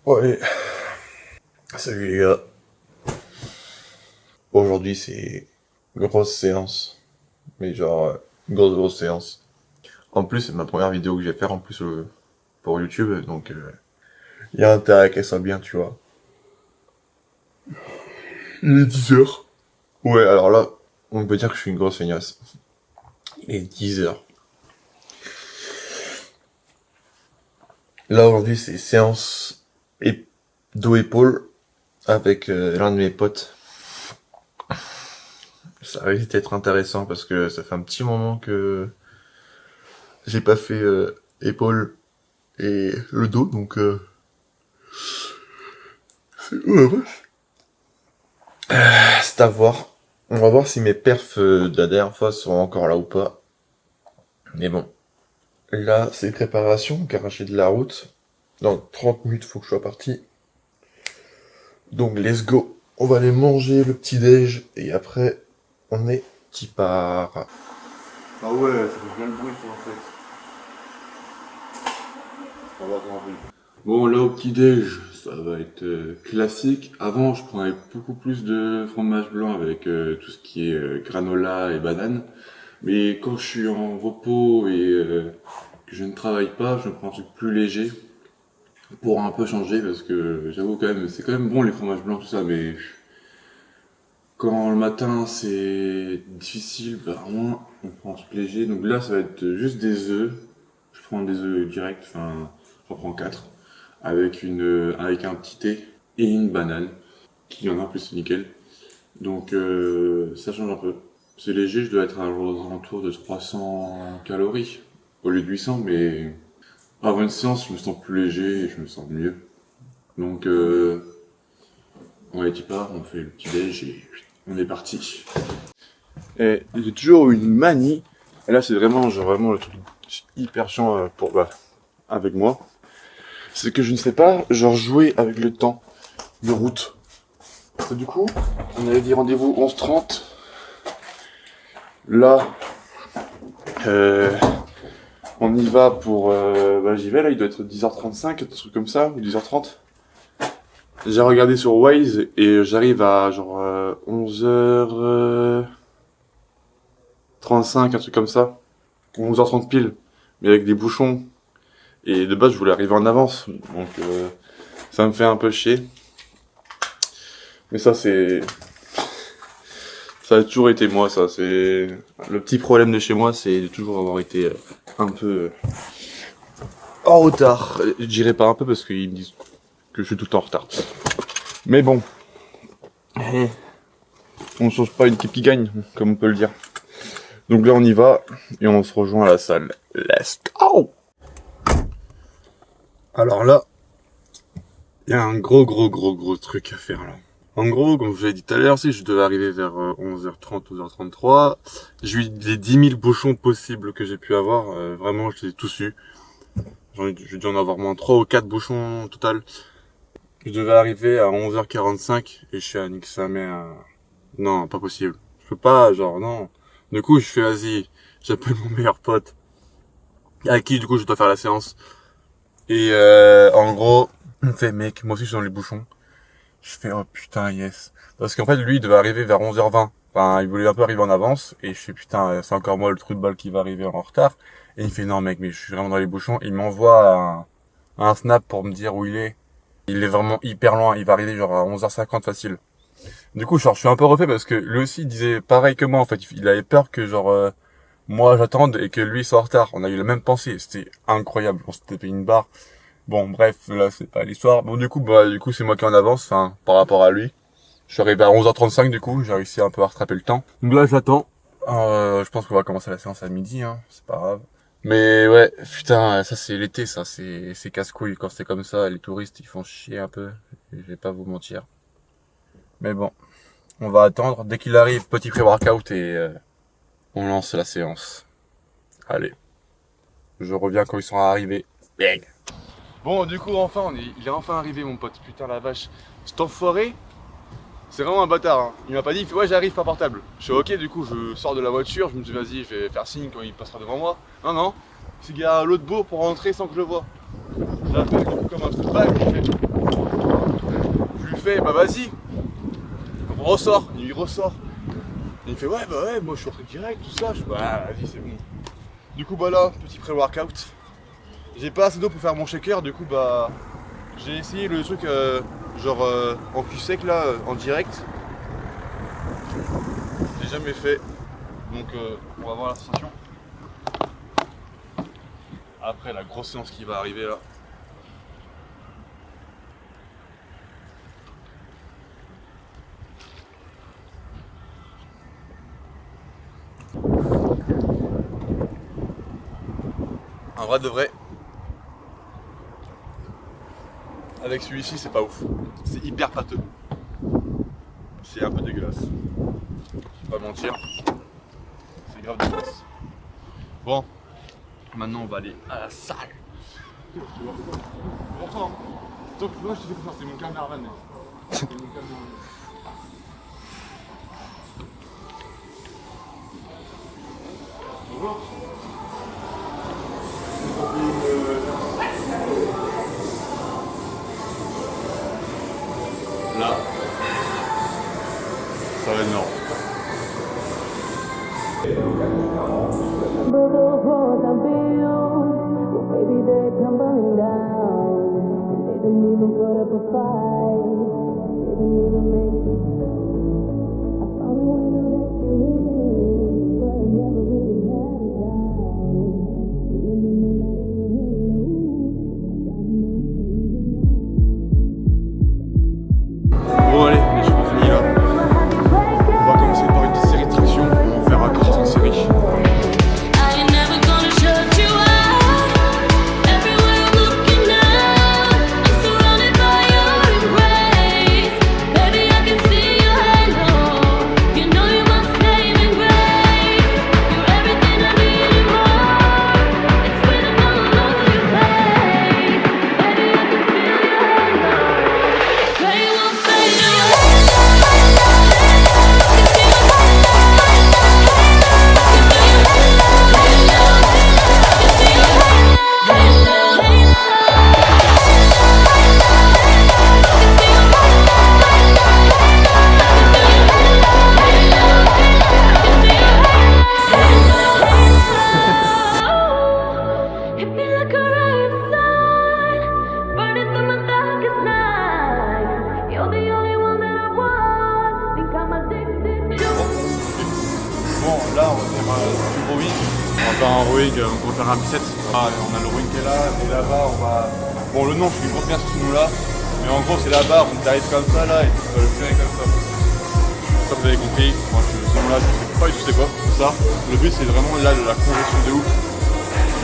Ouais, salut les gars. Aujourd'hui c'est grosse séance, mais genre grosse séance. En plus c'est ma première vidéo que je vais faire en plus pour YouTube, donc il y a intérêt qu'elle soit bien, tu vois. Il est 10h. Ouais, alors là, on peut dire que je suis une grosse feignasse. Il est 10h. Là aujourd'hui c'est séance dos-épaule avec l'un de mes potes. Ça risque d'être intéressant parce que ça fait un petit moment que j'ai pas fait épaule et le dos, donc ouais, c'est à voir. On va voir si mes perfs de la dernière fois sont encore là ou pas. Mais bon, là c'est préparation car j'ai de la route. Dans 30 minutes faut que je sois parti. Donc let's go. On va aller manger le petit déj et après on est petit part. Ah ouais, ça fait bien le bruit ça en fait. On va attendre un peu. Bon là au petit déj, ça va être classique. Avant je prenais beaucoup plus de fromage blanc avec tout ce qui est granola et banane. Mais quand je suis en repos et que je ne travaille pas, je prends un truc plus léger pour un peu changer parce que j'avoue quand même, c'est quand même bon les fromages blancs tout ça, mais quand le matin c'est difficile, bah au moins on prend un truc léger. Donc là ça va être juste des œufs. Je prends des œufs directs, enfin j'en prends 4 avec avec un petit thé et une banane qui en a plus c'est nickel. Donc ça change un peu. C'est léger, je dois être aux alentours de 300 calories au lieu de 800, mais avant une séance je me sens plus léger et je me sens mieux. Donc on est pas, on fait le petit déj et on est parti. Et j'ai toujours une manie, et là c'est vraiment le truc hyper chiant avec moi, c'est que je ne sais pas jouer avec le temps de route. Parce que du coup, on avait dit rendez-vous 11h30. Là, on y va pour... j'y vais là, il doit être 10h35, un truc comme ça, ou 10h30. J'ai regardé sur Waze et j'arrive à 11h35, un truc comme ça. 11h30 pile, mais avec des bouchons. Et de base, je voulais arriver en avance, donc ça me fait un peu chier. Mais ça, ça a toujours été moi, ça. C'est le petit problème de chez moi, c'est de toujours avoir été un peu en retard. Je dirais pas un peu parce qu'ils me disent que je suis tout le temps en retard. Mais bon, on ne change pas une équipe qui gagne, comme on peut le dire. Donc là, on y va et on se rejoint à la salle. Let's go! Alors là, il y a un gros truc à faire là. En gros, comme je vous l'ai dit tout à l'heure, si je devais arriver vers 11h30, 11h33, j'ai eu les 10 000 bouchons possibles que j'ai pu avoir. Vraiment, je les ai tous eus. J'ai dû en avoir moins 3 ou 4 bouchons au total. Je devais arriver à 11h45 et je suis à nique sa mère. Non, pas possible. Je peux pas, non. Du coup, je fais vas-y, j'appelle mon meilleur pote. À qui, du coup, je dois faire la séance. Et en gros, on fait mec, moi aussi je suis dans les bouchons. Je fais oh putain yes. Parce qu'en fait lui il devait arriver vers 11h20. Enfin il voulait un peu arriver en avance. Et je fais putain c'est encore moi le trou de balle qui va arriver en retard. Et il fait non mec mais je suis vraiment dans les bouchons. Il m'envoie un snap pour me dire où il est. Il est vraiment hyper loin. Il va arriver à 11h50 facile. Du coup je suis un peu refait parce que lui aussi il disait pareil que moi en fait. Il avait peur que moi j'attende et que lui soit en retard. On a eu la même pensée. C'était incroyable. On s'était fait une barre. Bon, bref, là, c'est pas l'histoire. Bon, du coup, c'est moi qui en avance, enfin, par rapport à lui. Je suis arrivé à 11h35, du coup, j'ai réussi un peu à rattraper le temps. Donc là, j'attends. Je pense qu'on va commencer la séance à midi, hein, c'est pas grave. Mais ouais, putain, ça c'est l'été, ça, c'est casse-couille. Quand c'est comme ça, les touristes, ils font chier un peu. Je vais pas vous mentir. Mais bon, on va attendre. Dès qu'il arrive, petit pré-workout et on lance la séance. Allez. Je reviens quand ils sont arrivés. Bang. Bon, du coup, enfin, il est enfin arrivé, mon pote. Putain, la vache. Cet enfoiré, c'est vraiment un bâtard. Hein. Il m'a pas dit, il fait ouais, j'arrive, pas portable. Je suis ok, du coup, je sors de la voiture. Je me dis, vas-y, je vais faire signe quand il passera devant moi. Non, c'est qu'il y a l'autre bourg pour rentrer sans que je le voie. J'appelle du coup comme un truc de balle. fais bah vas-y, on ressort. Il ressort. Et il fait ouais bah ouais, moi je suis rentré direct, tout ça. Je fais bah vas-y c'est bon. Du coup bah là, petit pré-workout. J'ai pas assez d'eau pour faire mon shaker, du coup bah j'ai essayé le truc en cul sec là, en direct. J'ai jamais fait, donc on va voir la sensation. Après la grosse séance qui va arriver là. En vrai de vrai, avec celui-ci c'est pas ouf. C'est hyper pâteux. C'est un peu dégueulasse. Je vais pas mentir. C'est grave dégueulasse. Bon, maintenant on va aller à la salle. Bonsoir. Donc moi je te fais confiance, c'est mon cameraman. C'est mon cameraman. Bonjour. Là, ça va être énorme. But those walls I built, well, baby, they're tumbling down. And they didn't even put up a fight, didn't even make a sound. I found a way to let you in, but I never really had a doubt. Living in the light of your halo, I got my feet Bon allez, les choses sont finies là. On va commencer par une petite série de tractions. On va faire un corps de série. I ain't never gonna shut you out. Everywhere I'm looking now, I'm surrounded by your embrace. Baby, I can see your halo. You know you're my saving grace. You're everything I need and more. It's written all over your face. Baby, I can feel your halo. Gray won't fade away. Hit me like a ray of sun, burning through my darkest night. You're the only one that I want. Think I'm addicted to. Bon, là on va faire du rowing. On va faire un rowing, on va faire un bicep. Ah, on a le rowing qui est là, et là-bas on va. Bon, le nom, je suis bien sur ce nom-là. Mais en gros, c'est la barre, on t'arrive comme ça là et tu vas le faire comme ça. Comme vous avez compris, moi ce nom-là, je sais pas du tout c'est quoi, tout ça. Le but c'est vraiment là de la congestion de ouf.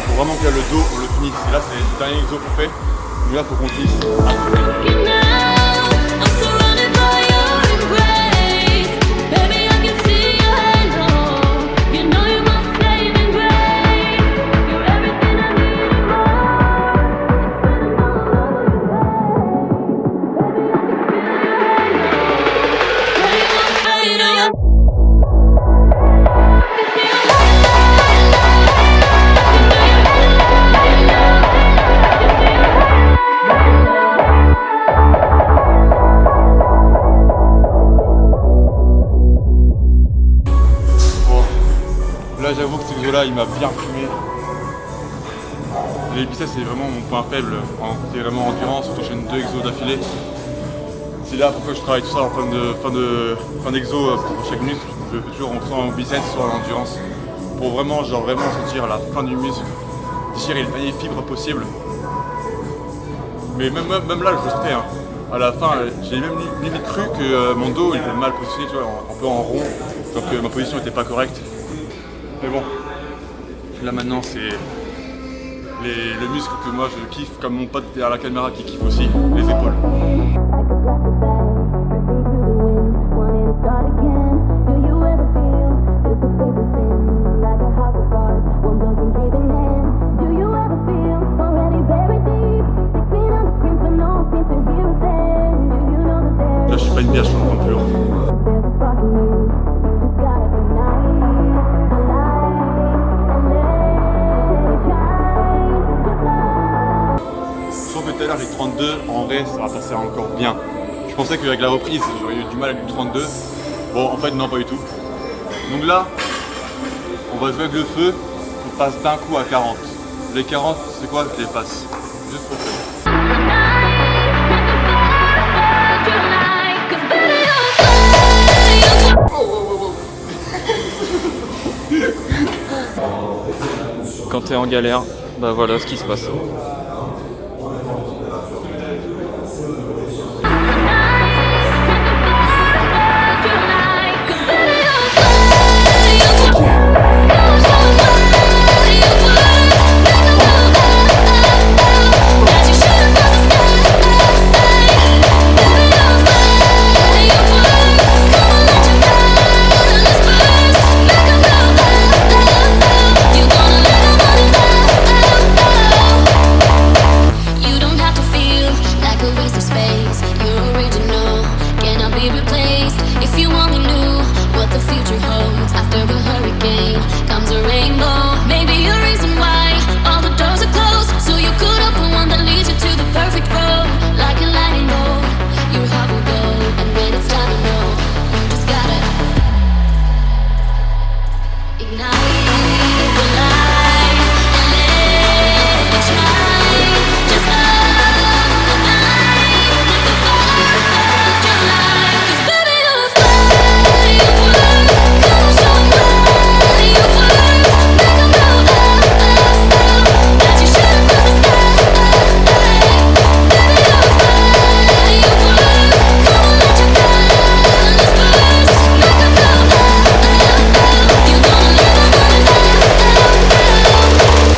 Il faut vraiment que le dos, on le finisse. Et là, c'est le dernier exo qu'on fait. Mais là, il faut qu'on finisse après. Looking now, I'm surrounded by your embrace. Baby, I can see your halo. You know you're my saving grace. You're everything I need and more. It's written all over your face. Baby, I can feel your halo. Gray won't fade away. Là j'avoue que cet exo là il m'a bien fumé. Les biceps c'est vraiment mon point faible en côté vraiment endurance, surtout j'ai 2 exos d'affilée. C'est là pourquoi je travaille tout ça en fin d'exo pour chaque muscle. Je fais toujours soit en biceps soit en endurance. Pour vraiment sentir la fin du muscle, tirer les fibres possibles. Mais même là je le sentais hein. À la fin j'ai même limite cru que mon dos il était mal positionné, tu vois, un peu en rond, donc ma position n'était pas correcte. Mais bon, là maintenant c'est le muscle que moi je kiffe, comme mon pote derrière la caméra qui kiffe aussi, les épaules. Là je suis pas une bière, je suis en train de plus lourd. Sauf que tout à l'heure j'ai 32, en vrai ça va passer encore bien. Je pensais qu'avec la reprise, j'aurais eu du mal avec le 32. Bon, en fait, non, pas du tout. Donc là, on va jouer avec le feu, on passe d'un coup à 40. Les 40, c'est quoi? Je les passe. Juste pour ça. Quand t'es en galère, bah voilà ce qui se passe. You don't have to feel like a waste of space. You're original, cannot be replaced. If you only knew what the future holds, after a hurricane comes a rainbow. Maybe a reason why all the doors are closed, so you could open one that leads you to the perfect road. Like a lightning bolt, your heart will go, and when it's time to know, you just gotta ignite the light and let it shine. Just love the night like the 4th of July. 'Cause baby, you're a firework. Come on, show 'em all your worth. Make 'em know, that you shoot for the sky. Baby, you're a firework. Come on, let your colors burst. Make 'em know, you're gonna live up on the hill.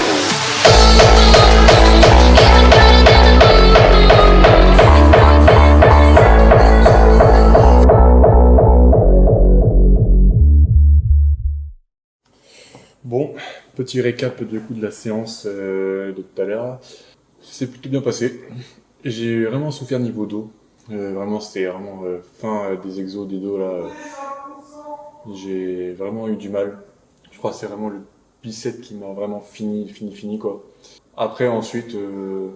Yeah, I'm better than a Bon, petit récap du coup de la séance de tout à l'heure. C'est plutôt bien passé. J'ai vraiment souffert niveau dos. Vraiment, c'était vraiment fin des exos des dos là. J'ai vraiment eu du mal. Je crois que c'est vraiment le bicep qui m'a vraiment fini quoi. Après ensuite,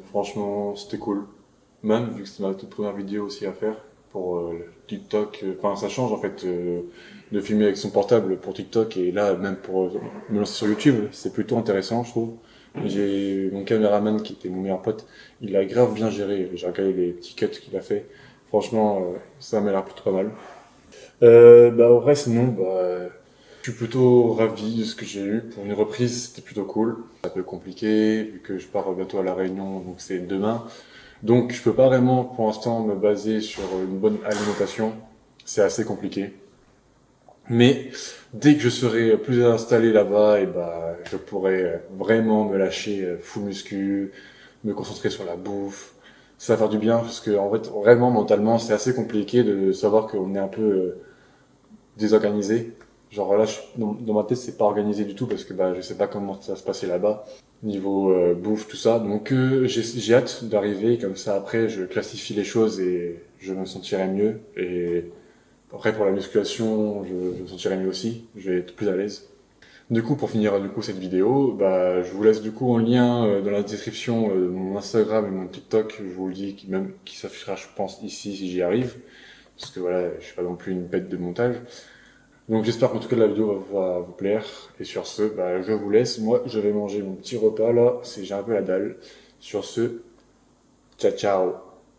franchement, c'était cool. Même vu que c'était ma toute première vidéo aussi à faire pour le TikTok. Enfin, ça change en fait de filmer avec son portable pour TikTok et là même pour me lancer sur YouTube, c'est plutôt intéressant je trouve. J'ai mon caméraman qui était mon meilleur pote, il a grave bien géré. J'ai regardé les petits cuts qu'il a fait. Franchement, ça m'a l'air plutôt pas mal. Au reste, sinon, je suis plutôt ravi de ce que j'ai eu. Pour une reprise, c'était plutôt cool. C'est un peu compliqué, vu que je pars bientôt à La Réunion, donc c'est demain. Donc, je peux pas vraiment, pour l'instant, me baser sur une bonne alimentation. C'est assez compliqué. Mais, dès que je serai plus installé là-bas, je pourrai vraiment me lâcher full muscu, me concentrer sur la bouffe. Ça va faire du bien, parce que, en fait, vraiment, mentalement, c'est assez compliqué de savoir qu'on est un peu désorganisé. Genre là, dans ma tête, c'est pas organisé du tout parce que je sais pas comment ça va se passer là-bas niveau bouffe tout ça. Donc j'ai hâte d'arriver comme ça. Après, je classifie les choses et je me sentirai mieux. Et après pour la musculation, je me sentirai mieux aussi. Je vais être plus à l'aise. Du coup, pour finir cette vidéo, je vous laisse du coup en lien dans la description mon Instagram et mon TikTok. Je vous le dis, qui s'affichera, je pense, ici si j'y arrive, parce que voilà, je suis pas non plus une bête de montage. Donc j'espère qu'en tout cas la vidéo va vous plaire. Et sur ce, je vous laisse. Moi, je vais manger mon petit repas là. J'ai un peu la dalle. Sur ce, ciao ciao.